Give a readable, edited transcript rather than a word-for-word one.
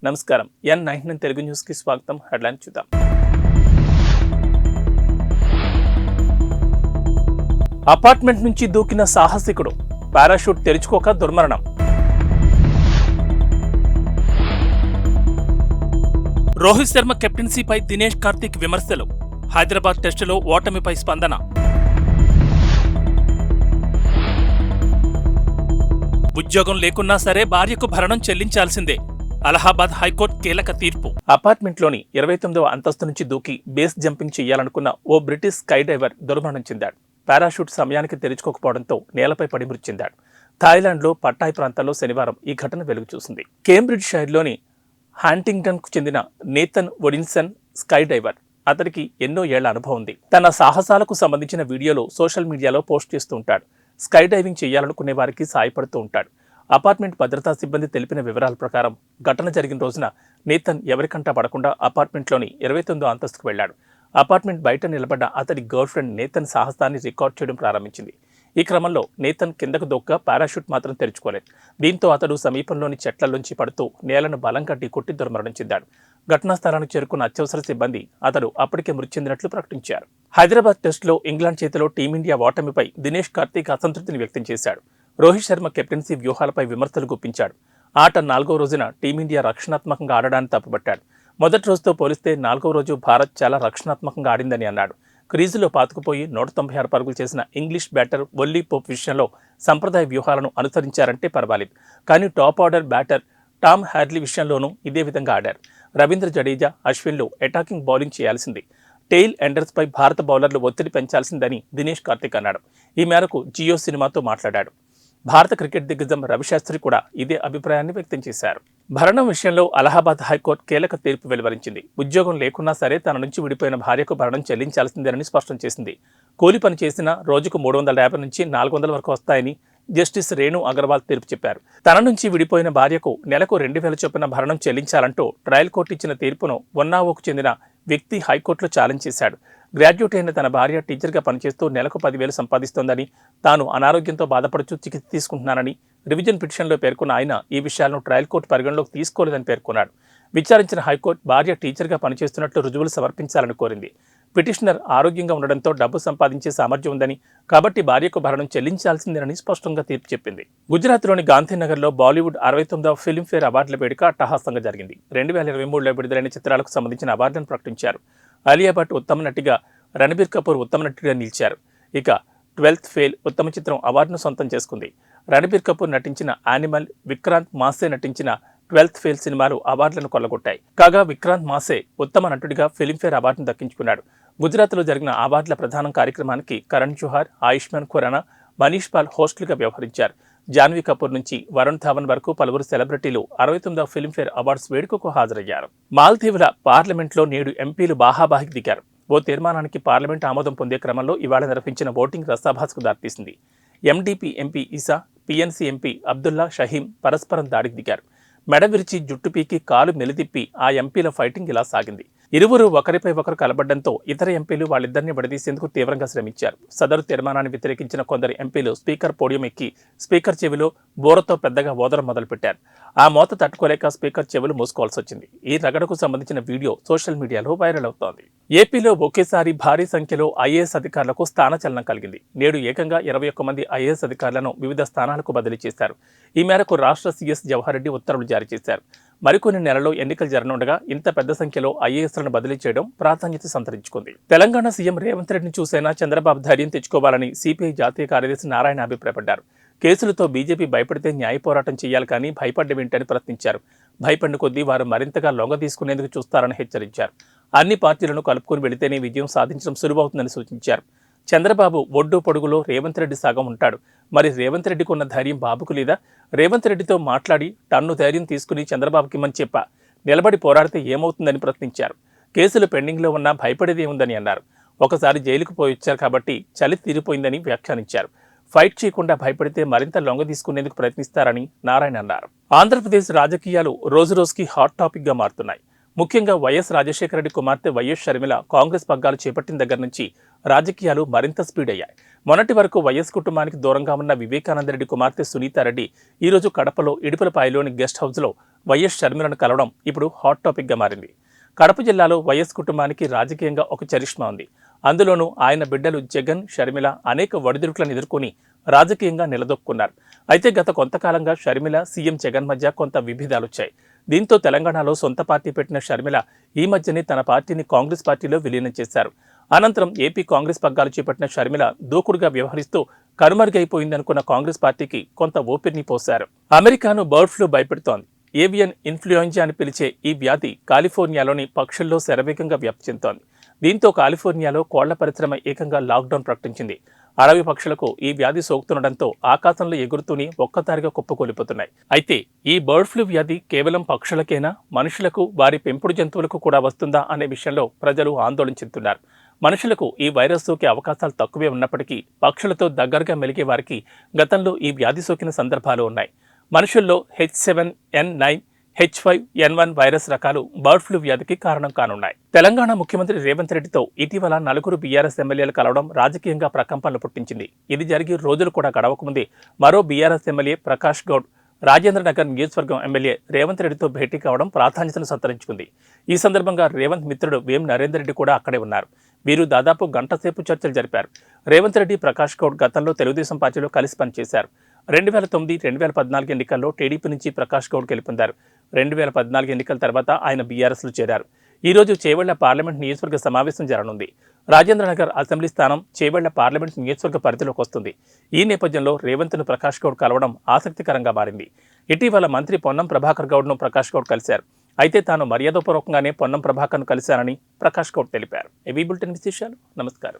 నమస్కారం. N99 Telugu news కి స్వాగతం. హెడ్లైన్ చూద్దాం. అపార్ట్మెంట్ నుంచి దూకిన సాహసికుడు, పారాషూట్ తెరుచుకోక దుర్మరణం. రోహిత్ శర్మ కెప్టెన్సీపై దినేష్ కార్తీక్ విమర్శలు. హైదరాబాద్ టెస్టులో ఓటమిపై స్పందన. ఉద్యోగం లేకున్నా సరే భార్యకు భరణం చెల్లించాల్సిందే. అలహాబాద్ హైకోర్టు కీలక తీర్పు. అపార్ట్మెంట్లోని 29వ అంతస్తు నుంచి దూకి బేస్ జంపింగ్ చేయాలనుకున్న ఓ బ్రిటిష్ స్కై డైవర్ దుర్మరణం చెందాడు. పారాషూట్ సమయానికి తెరుచుకోకపోవడంతో నేలపై పడి మృతి చెందాడు. థాయిలాండ్లో పట్టాయ్ ప్రాంతంలో శనివారం ఈ ఘటన వెలుగు చూసింది. కేంబ్రిడ్జ్ షైర్లోని హాంటింగ్టన్కు చెందిన నేథన్ వొడిన్సన్ స్కై డైవర్. అతడికి ఎన్నో ఏళ్ల అనుభవం ఉంది. తన సాహసాలకు సంబంధించిన వీడియోలు సోషల్ మీడియాలో పోస్ట్ చేస్తూ ఉంటాడు. స్కై డైవింగ్ చేయాలనుకునే వారికి సాయపడుతూ ఉంటాడు. అపార్ట్మెంట్ భద్రతా సిబ్బంది తెలిపిన వివరాల ప్రకారం ఘటన జరిగిన రోజున నేతన్ ఎవరికంటా పడకుండా అపార్ట్మెంట్లోని 29వ అంతస్తుకు వెళ్లాడు. అపార్ట్మెంట్ బయట నిలబడ్డ అతడి గర్ల్ ఫ్రెండ్ నేతన్ సాహసాన్ని రికార్డ్ చేయడం ప్రారంభించింది. ఈ క్రమంలో నేతన్ కిందకు దొక్క పారాషూట్ మాత్రం తెరుచుకోలేదు. దీంతో అతడు సమీపంలోని చెట్లలోంచి పడుతూ నేలను బలంగా ఢీకొట్టి దుర్మరణం చెందాడు. ఘటనా స్థలానికి చేరుకున్న అత్యవసర సిబ్బంది అతడు అప్పటికే మృతి చెందినట్లు ప్రకటించారు. హైదరాబాద్ టెస్టులో ఇంగ్లాండ్ చేతిలో టీమిండియా ఓటమిపై దినేష్ కార్తీక్ అసంతృప్తిని వ్యక్తం చేశాడు. రోహిత్ శర్మ కెప్టెన్సీ వ్యూహాలపై విమర్శలు గుప్పించాడు. ఆట 4వ రోజున టీమిండియా రక్షణాత్మకంగా ఆడడాన్ని తప్పుపట్టాడు. మొదటి రోజుతో పోలిస్తే 4వ రోజు భారత్ చాలా రక్షణాత్మకంగా ఆడిందని అన్నాడు. క్రీజులో పాతుకుపోయి 196 పరుగులు చేసిన ఇంగ్లీష్ బ్యాటర్ ఒల్లీ పోప్ విషయంలో సంప్రదాయ వ్యూహాలను అనుసరించారంటే పర్వాలేదు. కానీ top order batter Tom Hadley విషయంలోనూ ఇదే విధంగా ఆడారు. రవీంద్ర జడేజా, అశ్విన్లు అటాకింగ్ బౌలింగ్ చేయాల్సింది. టెయిల్ ఎండర్స్పై భారత బౌలర్లు ఒత్తిడి పెంచాల్సిందని దినేష్ కార్తీక్ అన్నాడు. ఈ మేరకు జియో సినిమాతో మాట్లాడాడు. భారత క్రికెట్ దిగ్గజం రవిశాస్త్రి కూడా ఇదే అభిప్రాయాన్ని వ్యక్తం చేశారు. భరణం విషయంలో అలహాబాద్ హైకోర్టు కీలక తీర్పు వెలువరించింది. ఉద్యోగం లేకున్నా సరే తన నుంచి విడిపోయిన భార్యకు భరణం చెల్లించాల్సిందేనని స్పష్టం చేసింది. కూలి పని చేసినా రోజుకు 350 నుంచి 400 వరకు వస్తాయని జస్టిస్ రేణు అగర్వాల్ తీర్పు చెప్పారు. తన నుంచి విడిపోయిన భార్యకు నెలకు 2000 చొప్పున భరణం చెల్లించాలంటూ ట్రయల్ కోర్టు ఇచ్చిన తీర్పును ఉన్నావోకు చెందిన వ్యక్తి హైకోర్టులో ఛాలెంజ్ చేశాడు. గ్రాడ్యుయేట్ అయిన తన భార్య టీచర్గా పనిచేస్తూ నెలకు 10,000 సంపాదిస్తోందని, తాను అనారోగ్యంతో బాధపడుతూ చికిత్స తీసుకుంటున్నానని రివిజన్ పిటిషన్లో పేర్కొన్న ఆయన ఈ విషయాలను ట్రయల్ కోర్టు పరిగణలోకి తీసుకోలేదని పేర్కొన్నాడు. విచారించిన హైకోర్టు భార్య టీచర్గా పనిచేస్తున్నట్లు రుజువులు సమర్పించాలని కోరింది. పిటిషనర్ ఆరోగ్యంగా ఉండడంతో డబ్బు సంపాదించే సామర్థ్యం ఉందని, కాబట్టి భార్యకు భరణం చెల్లించాల్సిందేనని స్పష్టంగా తీర్పు చెప్పింది. గుజరాత్లోని గాంధీనగర్లో బాలీవుడ్ 69వ ఫిల్మ్ఫేర్ అవార్డుల వేడుక అట్టహాసంగా జరిగింది. 2023లో విడుదలైన చిత్రాలకు సంబంధించిన అవార్డులను ప్రకటించారు. ఆలియా భట్ ఉత్తమ నటిగా, రణబీర్ కపూర్ ఉత్తమ నటిగా నిలిచారు. ఇక 12th ఫెయిల్ ఉత్తమ చిత్రం అవార్డును సొంతం చేసుకుంది. రణబీర్ కపూర్ నటించిన యానిమల్, విక్రాంత్ మాసే నటించిన 12th ఫెయిల్ సినిమాలు అవార్డులను కొల్లగొట్టాయి. కాగా విక్రాంత్ మాసే ఉత్తమ నటుడిగా ఫిల్మ్ఫేర్ అవార్డును దక్కించుకున్నాడు. గుజరాత్లో జరిగిన అవార్డుల ప్రధాన కార్యక్రమానికి కరణ్ జోహార్, ఆయుష్మాన్ ఖురానా, మనీష్ పాల్ హోస్టులుగా వ్యవహరించారు. జాన్వీ కపూర్ నుంచి వరుణ్ ధావన్ వరకు పలువురు సెలబ్రిటీలు 69వ ఫిల్మ్ఫేర్ అవార్డ్స్ వేడుకకు హాజరయ్యారు. మాల్దీవుల పార్లమెంట్లో నేడు ఎంపీలు బాహాబాహికి దిగారు. ఓ తీర్మానానికి పార్లమెంట్ ఆమోదం పొందే క్రమంలో ఇవాళ నిర్వహించిన ఓటింగ్ రసాభాస్కు దారితీసింది. ఎండీపీ ఎంపీ ఈసా, పీఎన్సీ ఎంపీ అబ్దుల్లా షహీం పరస్పరం దాడికి దిగారు. మెడ విరిచి జుట్టు పీకి కాలు మెలితిప్పి ఆ ఎంపీల ఫైటింగ్ ఇలా సాగింది. ఇరువురు ఒకరిపై ఒకరు కలబడ్డంతో ఇతర ఎంపీలు వాళ్ళిద్దరిని విడదీసేందుకు తీవ్రంగా శ్రమించారు. సదరు తీర్మానాన్ని వ్యతిరేకించిన కొందరు ఎంపీలు స్పీకర్ పోడియం ఎక్కి స్పీకర్ చెవిలో బోరతో పెద్దగా ఓదరం మొదలుపెట్టారు. ఆ మోత తట్టుకోలేక స్పీకర్ చెవులు మూసుకోవాల్సి వచ్చింది. ఈ రగడకు సంబంధించిన వీడియో సోషల్ మీడియాలో వైరల్ అవుతోంది. ఏపీలో ఒకేసారి భారీ సంఖ్యలో ఐఏఎస్ అధికారులకు స్థానచలనం కలిగింది. నేడు ఏకంగా 21 మంది ఐఏఎస్ అధికారులను వివిధ స్థానాలకు బదిలీ చేశారు. ఈ మేరకు రాష్ట్ర సీఎస్ జవహర్ రెడ్డి ఉత్తర్వులు జారీ చేశారు. మరికొన్ని నెలల్లో ఎన్నికలు జరగనుండగా ఇంత పెద్ద సంఖ్యలో ఐఏఎస్లను బదిలీ చేయడం ప్రాధాన్యత సంతరించుకుంది. తెలంగాణ సీఎం రేవంత్ రెడ్డిని చూసైనా చంద్రబాబు ధైర్యం తెచ్చుకోవాలని సిపిఐ జాతీయ కార్యదర్శి నారాయణ అభిప్రాయపడ్డారు. కేసులతో బీజేపీ భయపడితే న్యాయ పోరాటం చేయాలి కానీ భయపడ్డమేంటని ప్రశ్నించారు. భయపడిన కొద్దీ వారు మరింతగా లొంగ తీసుకునేందుకు చూస్తారని హెచ్చరించారు. అన్ని పార్టీలను కలుపుకుని వెళితేనే విజయం సాధించడం సులువవుతుందని సూచించారు. చంద్రబాబు ఒడ్డు పొడుగులో రేవంత్ రెడ్డి సగం ఉంటాడు. మరి రేవంత్ రెడ్డికి ఉన్న ధైర్యం బాబుకు లేదా? రేవంత్ రెడ్డితో మాట్లాడి టన్ను ధైర్యం తీసుకుని చంద్రబాబుకిమ్మని చెప్పా నిలబడి పోరాడితే ఏమవుతుందని ప్రశ్నించారు. కేసులు పెండింగ్లో ఉన్నా భయపడేది ఏముందని అన్నారు. ఒకసారి జైలుకు పోయి వచ్చారు కాబట్టి చలి తీరిపోయిందని వ్యాఖ్యానించారు. ఫైట్ చేయకుండా భయపడితే మరింత లొంగ తీసుకునేందుకు ప్రయత్నిస్తారని నారాయణ అన్నారు. ఆంధ్రప్రదేశ్ రాజకీయాలు రోజురోజుకి హాట్ టాపిక్గా మారుతున్నాయి. ముఖ్యంగా వైఎస్ రాజశేఖర రెడ్డి కుమార్తె వైఎస్ షర్మిల కాంగ్రెస్ పగ్గాలు చేపట్టిన దగ్గర నుంచి రాజకీయాలు మరింత స్పీడ్ అయ్యాయి. మొన్నటి వరకు వైఎస్ కుటుంబానికి దూరంగా ఉన్న వివేకానందరెడ్డి కుమార్తె సునీతారెడ్డి ఈరోజు కడపలో ఇడుపులపాయలోని గెస్ట్ హౌస్లో వైఎస్ షర్మిలను కలవడం ఇప్పుడు హాట్ టాపిక్గా మారింది. కడప జిల్లాలో వైఎస్ కుటుంబానికి రాజకీయంగా ఒక చరిష్మా ఉంది. అందులోనూ ఆయన బిడ్డలు జగన్, షర్మిల అనేక ఒడిదుడుకులను ఎదుర్కొని రాజకీయంగా నిలదొక్కున్నారు. అయితే గత కొంతకాలంగా షర్మిల, సీఎం జగన్ మధ్య కొంత విభేదాలొచ్చాయి. దీంతో తెలంగాణలో సొంత పార్టీ పెట్టిన షర్మిల ఈ మధ్యనే తన పార్టీని కాంగ్రెస్ పార్టీలో విలీనం చేశారు. అనంతరం ఏపీ కాంగ్రెస్ పగ్గాలు చేపట్టిన షర్మిల దూకుడుగా వ్యవహరిస్తూ కనుమరుగైపోయిందనుకున్న కాంగ్రెస్ పార్టీకి కొంత ఊపిరిని పోశారు. అమెరికాను బర్డ్ ఫ్లూ భయపెడుతోంది. ఏవియన్ ఇన్ఫ్లుయెంజా అని పిలిచే ఈ వ్యాధి కాలిఫోర్నియాలోని పక్షుల్లో శరవేగంగా వ్యాప్తి చెందుతోంది. దీంతో కాలిఫోర్నియాలో కోళ్ల పరిశ్రమ ఏకంగా లాక్డౌన్ ప్రకటించింది. అడవి పక్షులకు ఈ వ్యాధి సోకుతుండటంతో ఆకాశంలో ఎగురుతూనే ఒక్కసారిగా కుప్పకూలిపోతున్నాయి. అయితే ఈ బర్డ్ ఫ్లూ వ్యాధి కేవలం పక్షులకేనా, మనుషులకు, వారి పెంపుడు జంతువులకు కూడా వస్తుందా అనే విషయంలో ప్రజలు ఆందోళన చెందుతున్నారు. మనుషులకు ఈ వైరస్ సోకే అవకాశాలు తక్కువే ఉన్నప్పటికీ పక్షులతో దగ్గరగా మెలిగే వారికి గతంలో ఈ వ్యాధి సోకిన సందర్భాలు ఉన్నాయి. మనుషుల్లో H7N9, H5N1 వైరస్ రకాలు బర్డ్ ఫ్లూ వ్యాధికి కారణం కానున్నాయి. తెలంగాణ ముఖ్యమంత్రి రేవంత్ రెడ్డితో ఇటీవల 4 బీఆర్ఎస్ ఎమ్మెల్యేలు కలవడం రాజకీయంగా ప్రకంపనలు పుట్టించింది. ఇది జరిగి రోజులు కూడా గడవకముందే మరో బీఆర్ఎస్ ఎమ్మెల్యే ప్రకాష్ గౌడ్ రాజేంద్రనగర్ నియోజకవర్గం ఎమ్మెల్యే రేవంత్ రెడ్డితో భేటీ కావడం ప్రాధాన్యతను సంతరించుకుంది. ఈ సందర్భంగా రేవంత్ మిత్రుడు వేం నరేందర్ రెడ్డి కూడా అక్కడే ఉన్నారు. వీరు దాదాపు గంట సేపు చర్చలు జరిపారు. రేవంత్ రెడ్డి, ప్రకాష్ గౌడ్ గతంలో తెలుగుదేశం పార్టీలో కలిసి పనిచేశారు. 2009-2014 ఎన్నికల్లో టీడీపీ నుంచి ప్రకాష్ గౌడ్ గెలుపొందారు. 2014 ఎన్నికల తర్వాత ఆయన బీఆర్ఎస్లో చేరారు. ఈ రోజు చేవెళ్ల పార్లమెంట్ నియోజకవర్గ సమావేశం జరగనుంది. రాజేంద్రనగర్ అసెంబ్లీ స్థానం చేవెళ్ల పార్లమెంట్ నియోజకవర్గ పరిధిలోకి వస్తుంది. ఈ నేపథ్యంలో రేవంత్ను ప్రకాష్ గౌడ్ కలవడం ఆసక్తికరంగా మారింది. ఇటీవల మంత్రి పొన్నం ప్రభాకర్ గౌడ్ను ప్రకాష్ గౌడ్ కలిశారు. అయితే తాను మర్యాదపూర్వకంగానే పొన్నం ప్రభాకర్ను కలిశారని ప్రకాష్ గౌడ్ తెలిపారు. ఏవీ బులెటిన్ విశేషాలు. నమస్కారం.